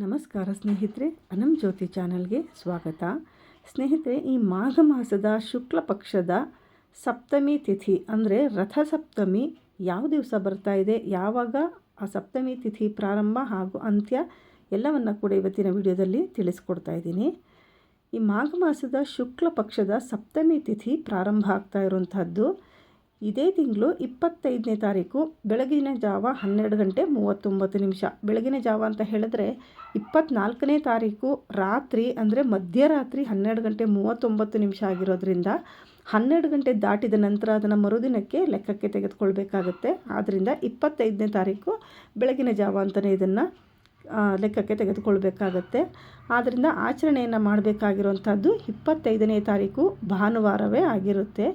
ನಮಸ್ಕಾರ ಸ್ನೇಹಿತರೆ, ಅನಮ್ ಜ್ಯೋತಿ ಚಾನಲ್ಗೆ ಸ್ವಾಗತ. ಸ್ನೇಹಿತರೆ, ಈ ಮಾಘ ಮಾಸದ ಶುಕ್ಲ ಪಕ್ಷದ ಸಪ್ತಮಿ ತಿಥಿ ಅಂದರೆ ರಥಸಪ್ತಮಿ ಯಾವ ದಿವಸ ಬರ್ತಾ ಇದೆ, ಯಾವಾಗ ಆ ಸಪ್ತಮಿ ತಿಥಿ ಪ್ರಾರಂಭ ಹಾಗೂ ಅಂತ್ಯ ಎಲ್ಲವನ್ನು ಕೂಡ ಇವತ್ತಿನ ವಿಡಿಯೋದಲ್ಲಿ ತಿಳಿಸ್ಕೊಡ್ತಾ ಇದ್ದೀನಿ. ಈ ಮಾಘ ಮಾಸದ ಶುಕ್ಲ ಪಕ್ಷದ ಸಪ್ತಮಿ ತಿಥಿ ಪ್ರಾರಂಭ ಆಗ್ತಾ ಇರುವಂತಹದ್ದು ಇದೇ ತಿಂಗಳು 25ನೇ ತಾರೀಕು ಬೆಳಗಿನ ಜಾವ 12:39. ಬೆಳಗಿನ ಜಾವ ಅಂತ ಹೇಳಿದ್ರೆ 24ನೇ ತಾರೀಕು ರಾತ್ರಿ ಅಂದರೆ ಮಧ್ಯರಾತ್ರಿ 12:39 ಆಗಿರೋದ್ರಿಂದ 12 ಗಂಟೆ ದಾಟಿದ ನಂತರ ಅದನ್ನು ಮರುದಿನಕ್ಕೆ ಲೆಕ್ಕಕ್ಕೆ ತೆಗೆದುಕೊಳ್ಬೇಕಾಗತ್ತೆ. ಆದ್ದರಿಂದ 25ನೇ ತಾರೀಕು ಬೆಳಗಿನ ಜಾವ ಅಂತಲೇ ಇದನ್ನು ಲೆಕ್ಕಕ್ಕೆ ತೆಗೆದುಕೊಳ್ಬೇಕಾಗತ್ತೆ. ಆದ್ದರಿಂದ ಆಚರಣೆಯನ್ನು ಮಾಡಬೇಕಾಗಿರುವಂಥದ್ದು 25ನೇ ತಾರೀಕು ಭಾನುವಾರವೇ ಆಗಿರುತ್ತೆ.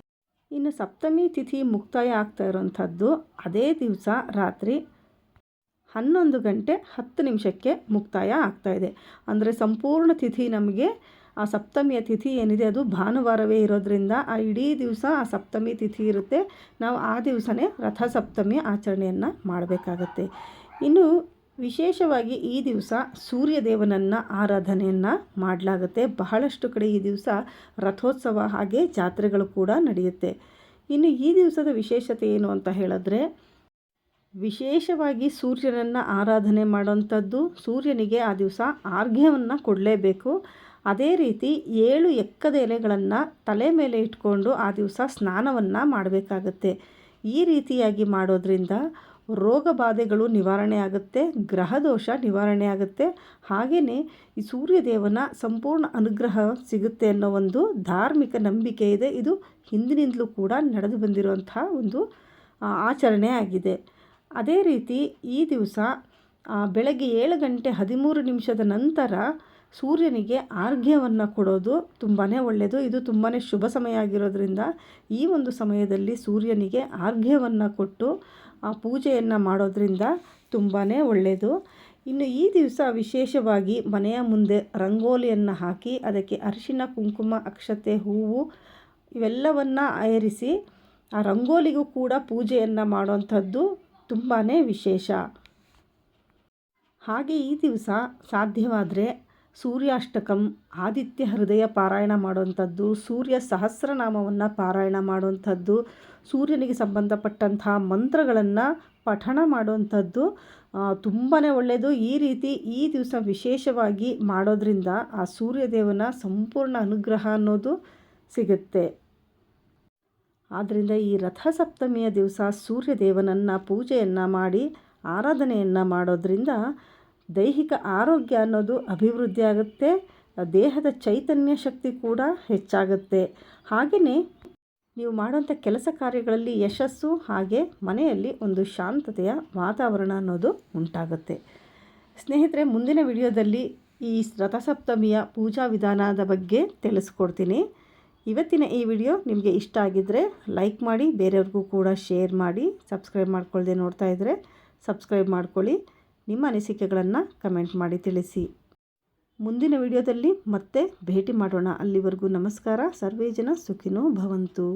ಇನ್ನು ಸಪ್ತಮಿ ತಿಥಿ ಮುಕ್ತಾಯ ಆಗ್ತಾ ಇರೋವಂಥದ್ದು ಅದೇ ದಿವಸ ರಾತ್ರಿ 11:10 ಮುಕ್ತಾಯ ಆಗ್ತಾಯಿದೆ. ಅಂದರೆ ಸಂಪೂರ್ಣ ತಿಥಿ ನಮಗೆ ಆ ಸಪ್ತಮಿಯ ತಿಥಿ ಏನಿದೆ ಅದು ಭಾನುವಾರವೇ ಇರೋದ್ರಿಂದ ಆ ಇಡೀ ದಿವಸ ಆ ಸಪ್ತಮಿ ತಿಥಿ ಇರುತ್ತೆ. ನಾವು ಆ ದಿವಸನೇ ರಥಸಪ್ತಮಿ ಆಚರಣೆಯನ್ನು ಮಾಡಬೇಕಾಗತ್ತೆ. ಇನ್ನು ವಿಶೇಷವಾಗಿ ಈ ದಿವಸ ಸೂರ್ಯದೇವನನ್ನು ಆರಾಧನೆಯನ್ನು ಮಾಡಲಾಗುತ್ತೆ. ಬಹಳಷ್ಟು ಕಡೆ ಈ ದಿವಸ ರಥೋತ್ಸವ ಹಾಗೆ ಜಾತ್ರೆಗಳು ಕೂಡ ನಡೆಯುತ್ತೆ. ಇನ್ನು ಈ ದಿವಸದ ವಿಶೇಷತೆ ಏನು ಅಂತ ಹೇಳಿದ್ರೆ, ವಿಶೇಷವಾಗಿ ಸೂರ್ಯನನ್ನು ಆರಾಧನೆ ಮಾಡೋವಂಥದ್ದು, ಸೂರ್ಯನಿಗೆ ಆ ದಿವಸ ಆರ್ಘ್ಯವನ್ನು ಕೊಡಲೇಬೇಕು. ಅದೇ ರೀತಿ 7 ಎಕ್ಕದ ಎಲೆಗಳನ್ನು ತಲೆ ಮೇಲೆ ಇಟ್ಕೊಂಡು ಆ ದಿವಸ ಸ್ನಾನವನ್ನು ಮಾಡಬೇಕಾಗತ್ತೆ. ಈ ರೀತಿಯಾಗಿ ಮಾಡೋದ್ರಿಂದ ರೋಗ ಬಾಧೆಗಳು ನಿವಾರಣೆ ಆಗುತ್ತೆ, ಗ್ರಹದೋಷ ನಿವಾರಣೆ ಆಗುತ್ತೆ. ಹಾಗೆಯೇ ಈ ಸೂರ್ಯದೇವನ ಸಂಪೂರ್ಣ ಅನುಗ್ರಹ ಸಿಗುತ್ತೆ ಅನ್ನೋ ಒಂದು ಧಾರ್ಮಿಕ ನಂಬಿಕೆ ಇದೆ. ಇದು ಹಿಂದಿನಿಂದಲೂ ಕೂಡ ನಡೆದು ಬಂದಿರುವಂಥ ಒಂದು ಆಚರಣೆ ಆಗಿದೆ. ಅದೇ ರೀತಿ ಈ ದಿವಸ ಬೆಳಗ್ಗೆ 7:13 ನಂತರ ಸೂರ್ಯನಿಗೆ ಆರ್ಘ್ಯವನ್ನು ಕೊಡೋದು ತುಂಬಾ ಒಳ್ಳೆಯದು. ಇದು ತುಂಬಾ ಶುಭ ಸಮಯ ಆಗಿರೋದ್ರಿಂದ ಈ ಒಂದು ಸಮಯದಲ್ಲಿ ಸೂರ್ಯನಿಗೆ ಆರ್ಘ್ಯವನ್ನು ಕೊಟ್ಟು ಆ ಪೂಜೆಯನ್ನು ಮಾಡೋದ್ರಿಂದ ತುಂಬಾ ಒಳ್ಳೆಯದು. ಇನ್ನು ಈ ದಿವಸ ವಿಶೇಷವಾಗಿ ಮನೆಯ ಮುಂದೆ ರಂಗೋಲಿಯನ್ನು ಹಾಕಿ ಅದಕ್ಕೆ ಅರಿಶಿನ, ಕುಂಕುಮ, ಅಕ್ಷತೆ, ಹೂವು ಇವೆಲ್ಲವನ್ನು ಏರಿಸಿ ಆ ರಂಗೋಲಿಗೂ ಕೂಡ ಪೂಜೆಯನ್ನು ಮಾಡೋವಂಥದ್ದು ತುಂಬಾ ವಿಶೇಷ. ಹಾಗೆ ಈ ದಿವಸ ಸಾಧ್ಯವಾದರೆ ಸೂರ್ಯಾಷ್ಟಕಂ, ಆದಿತ್ಯ ಹೃದಯ ಪಾರಾಯಣ ಮಾಡುವಂಥದ್ದು, ಸೂರ್ಯ ಸಹಸ್ರನಾಮವನ್ನು ಪಾರಾಯಣ ಮಾಡುವಂಥದ್ದು, ಸೂರ್ಯನಿಗೆ ಸಂಬಂಧಪಟ್ಟಂಥ ಮಂತ್ರಗಳನ್ನು ಪಠಣ ಮಾಡುವಂಥದ್ದು ತುಂಬಾ ಒಳ್ಳೆಯದು. ಈ ರೀತಿ ಈ ದಿವಸ ವಿಶೇಷವಾಗಿ ಮಾಡೋದ್ರಿಂದ ಆ ಸೂರ್ಯದೇವನ ಸಂಪೂರ್ಣ ಅನುಗ್ರಹ ಅನ್ನೋದು ಸಿಗುತ್ತೆ. ಆದ್ದರಿಂದ ಈ ರಥಸಪ್ತಮಿಯ ದಿವಸ ಸೂರ್ಯದೇವನನ್ನು ಪೂಜೆಯನ್ನು ಮಾಡಿ ಆರಾಧನೆಯನ್ನು ಮಾಡೋದ್ರಿಂದ ದೈಹಿಕ ಆರೋಗ್ಯ ಅನ್ನೋದು ಅಭಿವೃದ್ಧಿ ಆಗುತ್ತೆ, ದೇಹದ ಚೈತನ್ಯ ಶಕ್ತಿ ಕೂಡ ಹೆಚ್ಚಾಗುತ್ತೆ. ಹಾಗೆಯೇ ನೀವು ಮಾಡೋಂಥ ಕೆಲಸ ಕಾರ್ಯಗಳಲ್ಲಿ ಯಶಸ್ಸು, ಹಾಗೆ ಮನೆಯಲ್ಲಿ ಒಂದು ಶಾಂತತೆಯ ವಾತಾವರಣ ಅನ್ನೋದು ಉಂಟಾಗುತ್ತೆ. ಸ್ನೇಹಿತರೆ, ಮುಂದಿನ ವಿಡಿಯೋದಲ್ಲಿ ಈ ರಥಸಪ್ತಮಿಯ ಪೂಜಾ ವಿಧಾನದ ಬಗ್ಗೆ ತಿಳಿಸ್ಕೊಡ್ತೀನಿ. ಇವತ್ತಿನ ಈ ವಿಡಿಯೋ ನಿಮಗೆ ಇಷ್ಟ ಆಗಿದ್ದರೆ ಲೈಕ್ ಮಾಡಿ, ಬೇರೆಯವ್ರಿಗೂ ಕೂಡ ಶೇರ್ ಮಾಡಿ. ಸಬ್ಸ್ಕ್ರೈಬ್ ಮಾಡ್ಕೊಳ್ಳದೆ ನೋಡ್ತಾ ಇದ್ದರೆ ಸಬ್ಸ್ಕ್ರೈಬ್ ಮಾಡ್ಕೊಳ್ಳಿ. ನಿಮ್ಮ ಅನಿಸಿಕೆಗಳನ್ನು ಕಮೆಂಟ್ ಮಾಡಿ ತಿಳಿಸಿ. ಮುಂದಿನ ವಿಡಿಯೋದಲ್ಲಿ ಮತ್ತೆ ಭೇಟಿ ಮಾಡೋಣ. ಅಲ್ಲಿವರೆಗೂ ನಮಸ್ಕಾರ. ಸರ್ವೇ ಜನ ಸುಖಿನೋ ಭವಂತು.